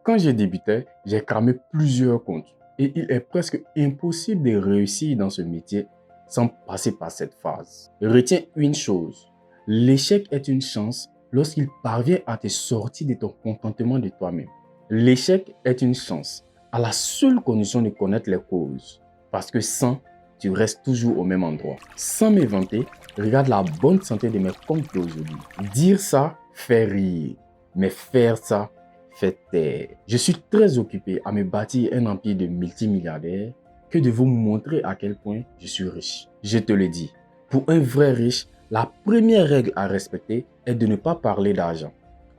Quand je débutais, j'ai cramé plusieurs comptes et il est presque impossible de réussir dans ce métier sans passer par cette phase. Retiens une chose, l'échec est une chance lorsqu'il parvient à te sortir de ton contentement de toi-même. L'échec est une chance à la seule condition de connaître les causes. Parce que sans, tu restes toujours au même endroit. Sans me vanter, regarde la bonne santé de mes comptes d'aujourd'hui. Dire ça fait rire, mais faire ça fait taire. Je suis très occupé à me bâtir un empire de multimilliardaires que de vous montrer à quel point je suis riche. Je te le dis, pour un vrai riche, la première règle à respecter est de ne pas parler d'argent.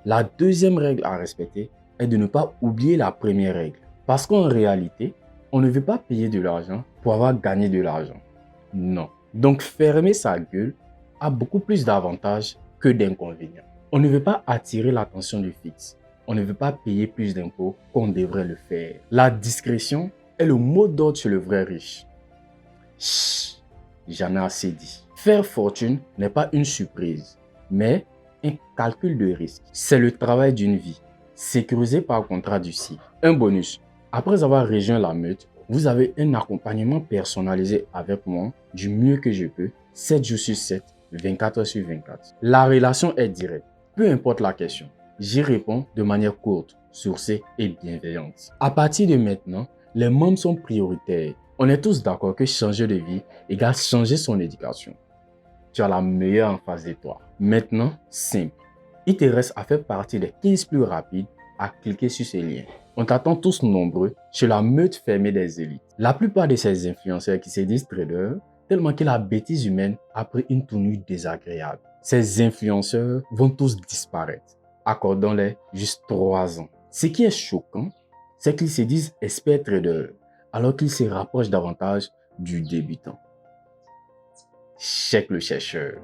La deuxième règle à respecter est de ne pas oublier la première règle. Parce qu'en réalité, on ne veut pas payer de l'argent pour avoir gagné de l'argent. Non. Donc fermer sa gueule a beaucoup plus d'avantages que d'inconvénients. On ne veut pas attirer l'attention du fixe. On ne veut pas payer plus d'impôts qu'on devrait le faire. La discrétion est le mot d'ordre chez le vrai riche. Chut, j'en ai assez dit. Faire fortune n'est pas une surprise, mais un calcul de risque. C'est le travail d'une vie, sécurisé par contrat du CIF. Un bonus, après avoir rejoint la meute, vous avez un accompagnement personnalisé avec moi du mieux que je peux, 7 jours sur 7, 24 heures sur 24. La relation est directe, peu importe la question. J'y réponds de manière courte, sourcée et bienveillante. À partir de maintenant, les membres sont prioritaires. On est tous d'accord que changer de vie égale changer son éducation. Tu as la meilleure en face de toi. Maintenant, simple. Il te reste à faire partie des 15 plus rapides à cliquer sur ces liens. On t'attend tous nombreux chez la meute fermée des élites. La plupart de ces influenceurs qui se disent traders, tellement que la bêtise humaine a pris une tournure désagréable. Ces influenceurs vont tous disparaître. Accordons-les juste 3 ans. Ce qui est choquant, c'est qu'ils se disent experts traders, alors qu'ils se rapprochent davantage du débutant. Check le chercheur.